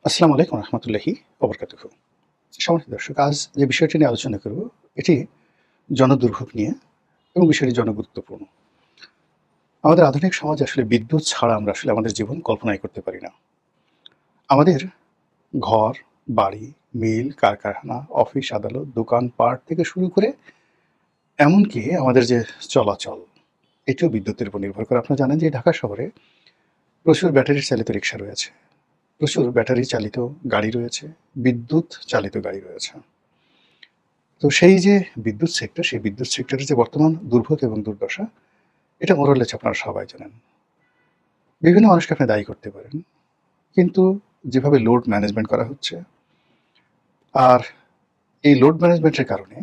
আসসালামু আলাইকুম রহমতুল্লাহি ওবরকাতুহু। সম্মানিত দর্শক, আজ যে বিষয়টি নিয়ে আলোচনা করব এটি জনদুর্ভোগ নিয়ে এবং বিষয়টি জনগুরুত্বপূর্ণ। আমাদের আধুনিক সমাজে আসলে বিদ্যুৎ ছাড়া আমরা আসলে আমাদের জীবন কল্পনাই করতে পারি না। আমাদের ঘর, বাড়ি, মিল, কারখানা, অফিস, আদালত, দোকানপাট থেকে শুরু করে এমনকি আমাদের যে চলাচল, এটিও বিদ্যুতের উপর নির্ভর করে। আপনারা জানেন যে ঢাকা শহরে প্রচুর ব্যাটারি চালিত রিক্সা রয়েছে, প্রচুর ব্যাটারি চালিত গাড়ি রয়েছে, বিদ্যুৎ চালিত গাড়ি রয়েছে। তো সেই যে বিদ্যুৎ সেক্টর, সেই বিদ্যুৎ সেক্টরের যে বর্তমান দুর্ভোগ এবং দুর্দশা, এটা মোরালেস আপনারা সবাই জানেন। বিভিন্ন মানুষকে আপনি দায়ী করতে পারেন। কিন্তু যেভাবে লোড ম্যানেজমেন্ট করা হচ্ছে, আর এই লোড ম্যানেজমেন্টের কারণে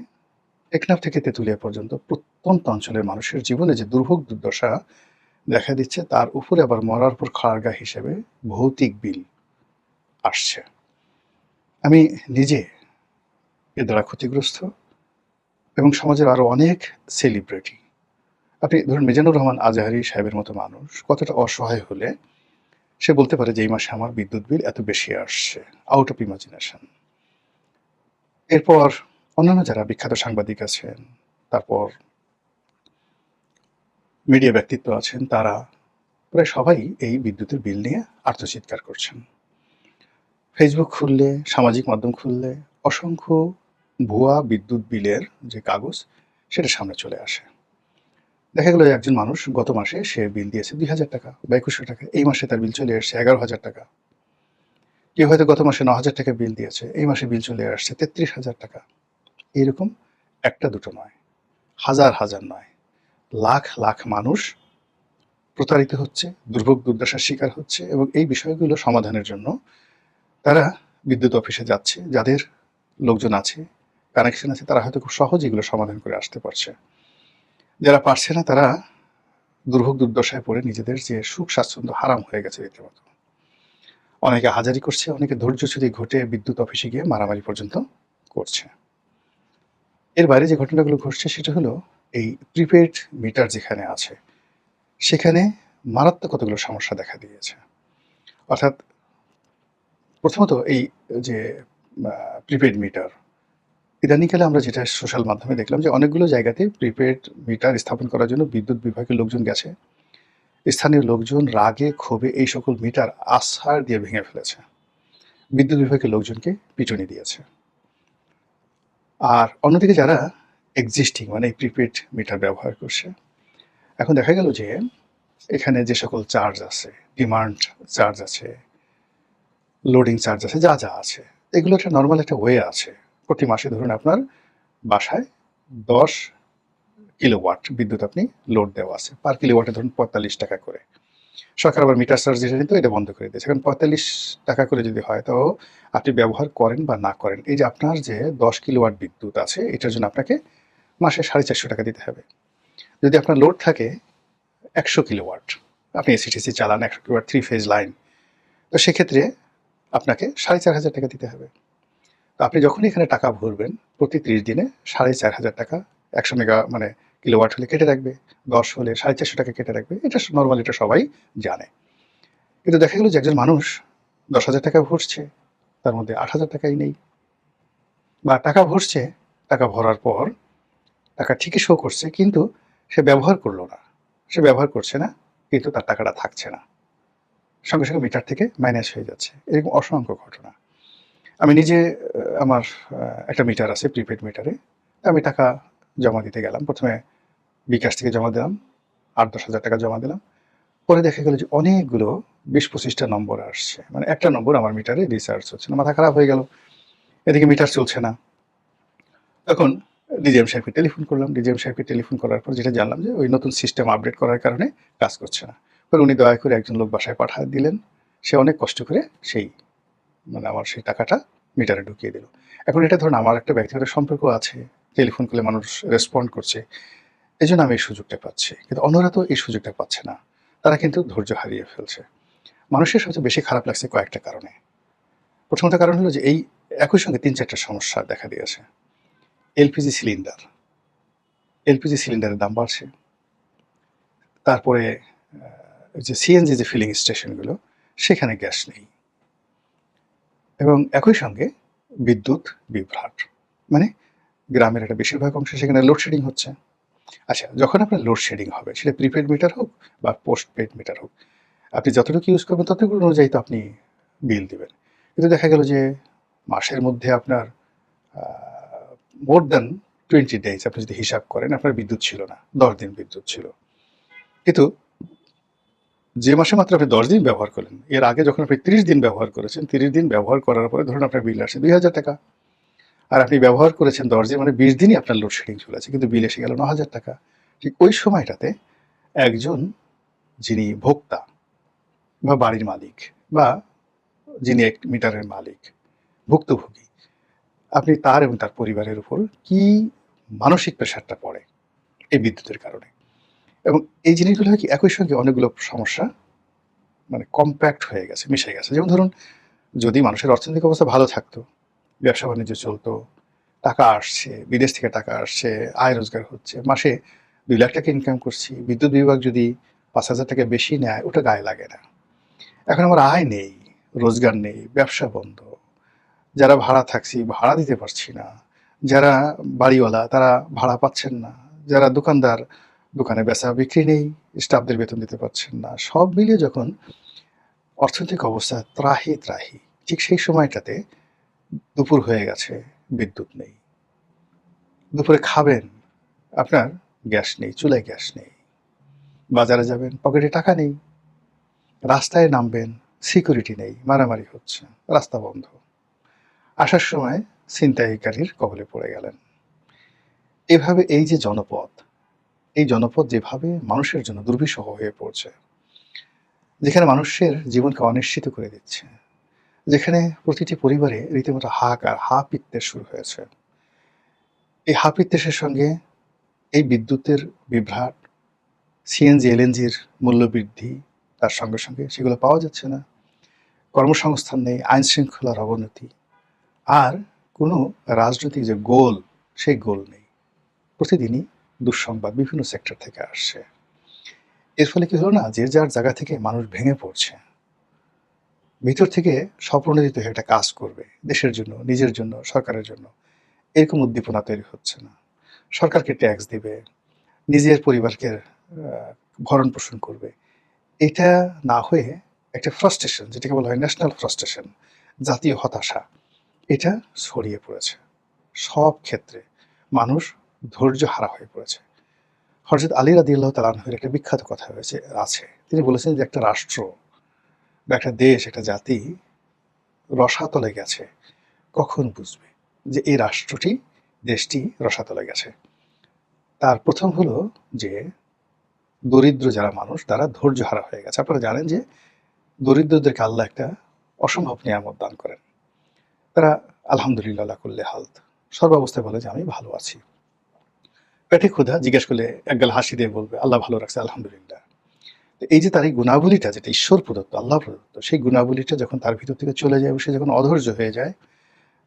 টেকনাফ থেকে তেঁতুলিয়া পর্যন্ত প্রত্যন্ত অঞ্চলের মানুষের জীবনে যে দুর্ভোগ দুর্দশা দেখা দিচ্ছে, তার উপরে আবার মরার পর খাড়াগা হিসেবে ভৌতিক বিল আসছে। আমি নিজে এর দ্বারা ক্ষতিগ্রস্ত এবং সমাজের আরো অনেক সেলিব্রিটি, আপনি ধরুন মিজানুর রহমান আজহারি সাহেবের মতো মানুষ কতটা অসহায় হলে সে বলতে পারে যে এই মাসে আমার বিদ্যুৎ বিল এত বেশি আসছে, আউট অফ ইমাজিনেশন। এরপর অন্যান্য যারা বিখ্যাত সাংবাদিক আছেন, তারপর মিডিয়া ব্যক্তিত্ব আছেন, তারা প্রায় সবাই এই বিদ্যুতের বিল নিয়ে আর্তচিৎকার করছেন। ফেসবুক খুললে, সামাজিক মাধ্যম খুললে অসংখ্য ভুয়া বিদ্যুৎ বিলের যে কাগজ, সেটা সামনে চলে আসে। দেখা গেল যে একজন মানুষ গত মাসে সে বিল দিয়েছে ২,০০০ টাকা বা ২১০০ টাকা, এই মাসে তার বিল চলে এসছে ১১,০০০ টাকা। কেউ হয়তো গত মাসে ৯,০০০ টাকা বিল দিয়েছে, এই মাসে বিল চলে আসছে ৩৩,০০০ টাকা। এরকম একটা দুটো নয়, হাজার হাজার নয়, লাখ লাখ মানুষ প্রতারিত হচ্ছে, দুর্ভোগ দুর্দশার শিকার হচ্ছে এবং এই বিষয়গুলো সমাধানের জন্য তারা বিদ্যুৎ অফিসে যাচ্ছে। যাদের লোকজন আছে, কানেকশন আছে, তারা হয়তো খুব সহজে এগুলো সমাধান করে আসতে পারছে। যারা পারছে না, তারা দুর্ভোগ দুর্দশায় পড়ে নিজেদের যে সুখ স্বাচ্ছন্দ্য হারাম হয়ে গেছে রীতিমতো। অনেকে হাজারি করছে, অনেকে ধৈর্যচ্যুতি ঘটে বিদ্যুৎ অফিসে গিয়ে মারামারি পর্যন্ত করছে। এর বাইরে যে ঘটনাগুলো ঘটছে সেটা হলো এই প্রিপেইড মিটার যেখানে আছে, সেখানে মারাত্মক কতগুলো সমস্যা দেখা দিয়েছে। অর্থাৎ প্রথমত এই যে প্রিপেইড মিটার, ইদানিংকালে আমরা যেটা সোশ্যাল মাধ্যমে দেখলাম যে অনেকগুলো জায়গাতে প্রিপেইড মিটার স্থাপন করার জন্য বিদ্যুৎ বিভাগের লোকজন গেছে। স্থানীয় লোকজন রাগে ক্ষোভে এই সকল মিটার আছাড় দিয়ে ভেঙে ফেলেছে, বিদ্যুৎ বিভাগের লোকজনকে পিটুনি দিয়েছে। আর অন্যদিকে যারা এক্সিস্টিং মানে এই প্রিপেড মিটার ব্যবহার করছে, এখন দেখা গেল যে এখানে যে সকল চার্জ আছে, ডিমান্ড চার্জ আছে, লোডিং চার্জ আছে, যা যা আছে, এগুলো একটা নর্মাল একটা ওয়ে আছে। প্রতি মাসে ধরুন আপনার বাসায় ১০ কিলোওয়াট বিদ্যুৎ আপনি লোড দেওয়া আছে, পার কিলোওয়াটে ধরুন ৪৫ টাকা করে। সরকার আবার মিটার চার্জ যেটা নিত এটা বন্ধ করে দিয়েছে। এখন ৪৫ টাকা করে যদি হয়, তো আপনি ব্যবহার করেন বা না করেন, এই যে আপনার যে ১০ কিলোওয়াট বিদ্যুৎ আছে, এটার জন্য আপনাকে মাসে 450 টাকা দিতে হবে। যদি আপনার লোড থাকে ১০০ কিলোওয়াট, আপনি এসিটিসি চালান, ১০০ কিলোওয়াট থ্রি ফেজ লাইন, তো সেক্ষেত্রে আপনাকে ৪,৫০০ টাকা দিতে হবে। তো আপনি যখনই এখানে টাকা ভরবেন, প্রতি ৩০ দিনে ৪,৫০০ টাকা ১০০ মেগা মানে কিলোওয়াট হলে কেটে রাখবে, ১০ হলে ৪৫০ টাকা কেটে রাখবে। এটা নর্মাল, এটা সবাই জানে। কিন্তু দেখা গেল যে একজন মানুষ ১০,০০০ টাকা ভরছে, তার মধ্যে ৮,০০০ টাকাই নেই, বা টাকা ভরছে, টাকা ভরার পর টাকা ঠিকই শো করছে, কিন্তু সে ব্যবহার করলো না, সে ব্যবহার করছে না, কিন্তু তার টাকাটা থাকছে না, সঙ্গে সঙ্গে মিটার থেকে মাইনাস হয়ে যাচ্ছে। এরকম অসংখ্য ঘটনা। আমি নিজে আমার একটা মিটার আছে, প্রিপেড মিটারে। আমি টাকা জমা দিতে গেলাম, প্রথমে বিকাশ থেকে জমা দিলাম, ৮-১০ হাজার টাকা জমা দিলাম। পরে দেখা গেল যে অনেকগুলো ২০-২৫টা নম্বর আসছে, মানে একটা নম্বর আমার মিটারে রিচার্জ হচ্ছে না। মাথা খারাপ হয়ে গেল, এদিকে মিটার চলছে না। তখন ডিজিএম সাহেবকে টেলিফোন করলাম। ডিজিএম সাহেবকে টেলিফোন করার পর যেটা জানলাম যে ওই নতুন সিস্টেম আপডেট করার কারণে কাজ করছে না। পরে উনি দয়া করে একজন লোক বাসায় পাঠিয়ে দিলেন। সে অনেক কষ্ট করে সেই মানে আমার সেই টাকাটা মিটারে ঢুকিয়ে দিল। এখন এটা ধরুন আমার একটা ব্যক্তিগত সম্পর্ক আছে, টেলিফোন করলে মানুষ রেসপন্ড করছে, এজন্য আমি এই সুযোগটা পাচ্ছি। কিন্তু অন্যরা তো এই সুযোগটা পাচ্ছে না, তারা কিন্তু ধৈর্য হারিয়ে ফেলছে। মানুষের সবচেয়ে বেশি খারাপ লাগছে কয়েকটা কারণে। প্রথমত কারণ হলো যে এই একই সঙ্গে ৩-৪টা সমস্যা দেখা দিয়েছে। এলপিজি সিলিন্ডার, এলপিজি সিলিন্ডারের দাম বাড়ছে। তারপরে ওই যে সিএনজি যে ফিলিং স্টেশনগুলো, সেখানে গ্যাস নেই। এবং একই সঙ্গে বিদ্যুৎ বিভ্রাট। মানে গ্রামের একটা বেশিরভাগ অংশে সেখানে লোডশেডিং হচ্ছে। আচ্ছা, যখন আপনার লোডশেডিং হবে সেটা প্রিপেড মিটার হোক বা পোস্টপেড মিটার হোক, আপনি যতটুকু ইউজ করবেন ততটুকু অনুযায়ী তো আপনি বিল দিবেন। কিন্তু দেখা গেল যে মাসের মধ্যে আপনার মোর দ্যান 20 ডেজ আপনি যদি হিসাব করেন আপনার বিদ্যুৎ ছিল না, 10 দিন বিদ্যুৎ ছিল। কিন্তু যে মাসে মাত্র আপনি 10 দিন ব্যবহার করলেন, এর আগে যখন আপনি 30 দিন ব্যবহার করেছেন, 30 দিন ব্যবহার করার পরে ধরুন আপনার বিল আসছে ২,০০০ টাকা। আর আপনি ব্যবহার করেছেন 10 দিন, মানে 20 দিনই আপনার লোডশেডিং চলেছে, কিন্তু বিল এসে গেল ৯,০০০ টাকা। ঠিক ওই সময়টাতে একজন যিনি ভোক্তা বা বাড়ির মালিক বা যিনি এক মিটারের মালিক, ভুক্তভোগী, আপনি তার এবং তার পরিবারের উপর কি মানসিক প্রেশারটা পড়ে এই বিদ্যুতের কারণে। এবং এই জিনিসগুলো হয় কি একই সঙ্গে অনেকগুলো সমস্যা মানে কম্প্যাক্ট হয়ে গেছে, মিশে গেছে। যেমন ধরুন, যদি মানুষের অর্থনৈতিক অবস্থা ভালো থাকতো, ব্যবসা বাণিজ্য চলতো, টাকা আসছে, বিদেশ থেকে টাকা আসছে, আয় রোজগার হচ্ছে, মাসে ২ লাখ টাকা ইনকাম করছি, বিদ্যুৎ বিভাগ যদি ৫,০০০ টাকা বেশি নেয় ওটা গায়ে লাগে না। এখন আমার আয় নেই, রোজগার নেই, ব্যবসা বন্ধ, যারা ভাড়া থাকছি ভাড়া দিতে পারছি না, যারা বাড়িওয়ালা তারা ভাড়া পাচ্ছেন না, যারা দোকানদার দোকানে বেচা বিক্রি নেই, স্টাফদের বেতন দিতে পারছেন না, সব মিলিয়ে যখন অর্থনৈতিক অবস্থা ত্রাহি ত্রাহি, ঠিক সেই সময়টাতে দুপুর হয়ে গেছে, বিদ্যুৎ নেই, দুপুরে খাবেন, আপনার গ্যাস নেই, চুলায় গ্যাস নেই, বাজারে যাবেন পকেটে টাকা নেই, রাস্তায় নামবেন সিকিউরিটি নেই, মারামারি হচ্ছে, রাস্তা বন্ধ, আসার সময় ছিনতাইকারীর কবলে পড়ে গেলেন। এভাবে এই যে জনপদ, এই জনপদ যেভাবে মানুষের জন্য দুর্বিষহ হয়ে পড়ছে, যেখানে মানুষের জীবনকে অনিশ্চিত করে দিচ্ছে, যেখানে প্রতিটি পরিবারে রীতিমতো হাহাকার, হা পিত্তের শুরু হয়েছে। এই হা পিত্তের সঙ্গে এই বিদ্যুতের বিভ্রাট, সিএনজি এলএনজির মূল্যবৃদ্ধি, তার সঙ্গে সঙ্গে সেগুলো পাওয়া যাচ্ছে না, কর্মসংস্থান নেই, আইন শৃঙ্খলার অবনতি, আর কোনো রাজনৈতিক যে গোল, সেই গোল নেই। প্রতিদিনই দুঃসংবাদ বিভিন্ন সেক্টর থেকে আসছে। এর ফলে কি হলো না, যে যার জায়গা থেকে মানুষ ভেঙে পড়ছে, ভিতর থেকে স্বপ্রণোদিত হয়ে একটা কাজ করবে দেশের জন্য, নিজের জন্য, সরকারের জন্য, এরকম উদ্দীপনা তৈরি হচ্ছে না। সরকারকে ট্যাক্স দিবে, নিজের পরিবারকে ভরণ পোষণ করবে, এটা না হয়ে একটা ফ্রাস্ট্রেশন, যেটাকে বলা হয় ন্যাশনাল ফ্রাস্ট্রেশন, জাতীয় হতাশা, এটা ছড়িয়ে পড়েছে সব ক্ষেত্রে। মানুষ ধৈর্য হারা হয়ে পড়েছে। হযরত আলী রাদিয়াল্লাহু তাআলা আনহুর একটা বিখ্যাত কথা আছে। তিনি বলেছেন যে একটা রাষ্ট্র বা একটা দেশ, একটা জাতি রসাতলে গেছে কখন বুঝবে যে এই রাষ্ট্রটি, দেশটি রসাতলে গেছে? তার প্রথম হলো যে দরিদ্র যারা মানুষ তারা ধৈর্য হারা হয়ে গেছে। আপনারা জানেন যে দরিদ্রদেরকে আল্লাহ একটা অসম্ভব নিয়ামত দান করেন। তারা আলহামদুলিল্লাহ আলা কুল্লি হাল, সর্বাবস্থায় বলে যে আমি ভালো আছি। পেটে ক্ষুধা, জিজ্ঞেস করলে একগাল হাসি দিয়ে বলবে আল্লাহ ভালো রাখছে আলহামদুলিল্লাহ। তো এই যে তার এই গুণাবলীটা, যেটা ঈশ্বর প্রদত্ত, আল্লাহ প্রদত্ত, সেই গুণাবলীটা যখন তার ভিতর থেকে চলে যায়, সে যখন অধৈর্য হয়ে যায়,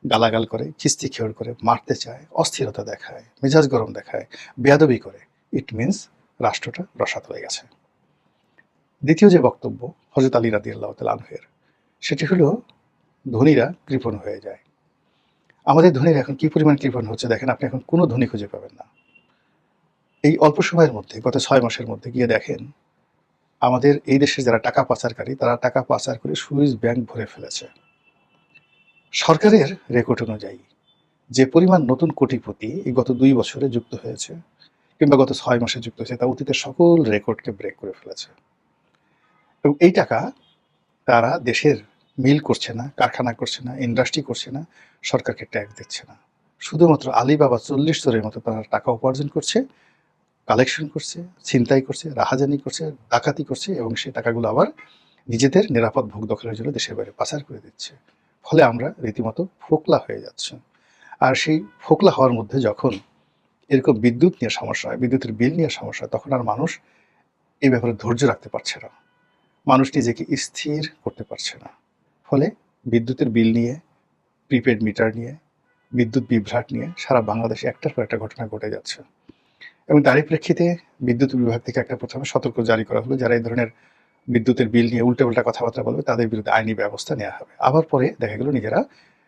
গালাগাল করে, খিস্তি খেয়র করে, মারতে চায়, অস্থিরতা দেখায়, মেজাজ গরম দেখায়, বেয়াদবি করে, ইট মিনস রাষ্ট্রটা রসাতলে গেছে। দ্বিতীয় যে বক্তব্য হযরত আলী রাদিয়াল্লাহু তাআলা আনহুর, সেটি হলো ধনীরা কৃপণ হয়ে যায়। আমাদের ধনীরা এখন কি পরিমাণ কৃপণ হচ্ছে দেখেন, আপনি এখন কোনো ধনী খুঁজে পাবেন না। এই অল্প সময়ের মধ্যে, গত ৬ মাসের মধ্যে গিয়ে দেখেন, আমাদের এই দেশের যারা টাকা পাচারকারী, তারা টাকা পাচার করে সুইস ব্যাংক ভরে ফেলেছে। সরকারের রেকর্ড অনুযায়ী যে পরিমাণ নতুন কোটিপতি এই গত ২ বছরে যুক্ত হয়েছে কিংবা গত ৬ মাসে যুক্ত হয়েছে, তা অতীতের সকল রেকর্ডকে ব্রেক করে ফেলেছে। এবং এই টাকা তারা দেশের মিল করছে না, কারখানা করছে না, ইন্ডাস্ট্রি করছে না, সরকারকে ট্যাক্স দিচ্ছে না। শুধুমাত্র আলিবাবা ৪০ চোরের মতো তারা টাকা উপার্জন করছে, কালেকশন করছে, ছিনতাই করছে, রাহাজানি করছে, ডাকাতি করছে, এবং সেই টাকাগুলো আবার নিজেদের নিরাপদ ভোগ দখলের জন্য দেশের বাইরে পাচার করে দিচ্ছে। ফলে আমরা রীতিমতো ফোকলা হয়ে যাচ্ছি। আর সেই ফোকলা হওয়ার মধ্যে যখন এরকম বিদ্যুৎ নিয়ে সমস্যা হয়, বিদ্যুতের বিল নিয়ে সমস্যা হয়, তখন আর মানুষ এই ব্যাপারে ধৈর্য রাখতে পারছে না। মানুষ নিজেকে স্থির করতে পারছে না। ফলে বিদ্যুতের বিল নিয়ে, প্রিপেড মিটার নিয়ে, বিদ্যুৎ বিভ্রাট নিয়ে সারা বাংলাদেশে একটার পর একটা ঘটনা ঘটে যাচ্ছে। এবং তারই প্রেক্ষিতে বিদ্যুৎ বিভাগ থেকে একটা প্রথমে সতর্ক জারি করা হলো, যারা এই ধরনের বিদ্যুতের বিল নিয়ে উল্টো-পাল্টা কথাবার্তা বলবে, তাদের বিরুদ্ধে আইনি ব্যবস্থা নেওয়া হবে। আবার পরে দেখা গেল নিজেরা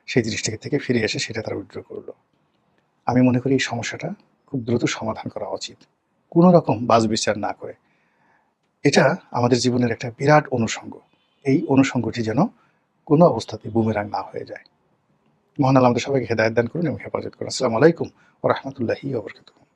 সেই জিনিসটা থেকে ফিরে এসে সেটা তারা উইথড্র করল। আমি মনে করি এই সমস্যাটা খুব দ্রুত সমাধান করা উচিত, কোনো রকম বাছবিচার না করে। এটা আমাদের জীবনের একটা বিরাট অনুষঙ্গ। এই অনুষঙ্গটি যেন কোনো অবস্থাতেই বুমেরাং না হয়ে যায়। মহান আল্লাহ আমাদের সবাইকে হেদায়েত দান করুন এবং হেফাজত করুন। আসসালামু আলাইকুম ওয়া রাহমাতুল্লাহি ওয়া বারাকাতুহু।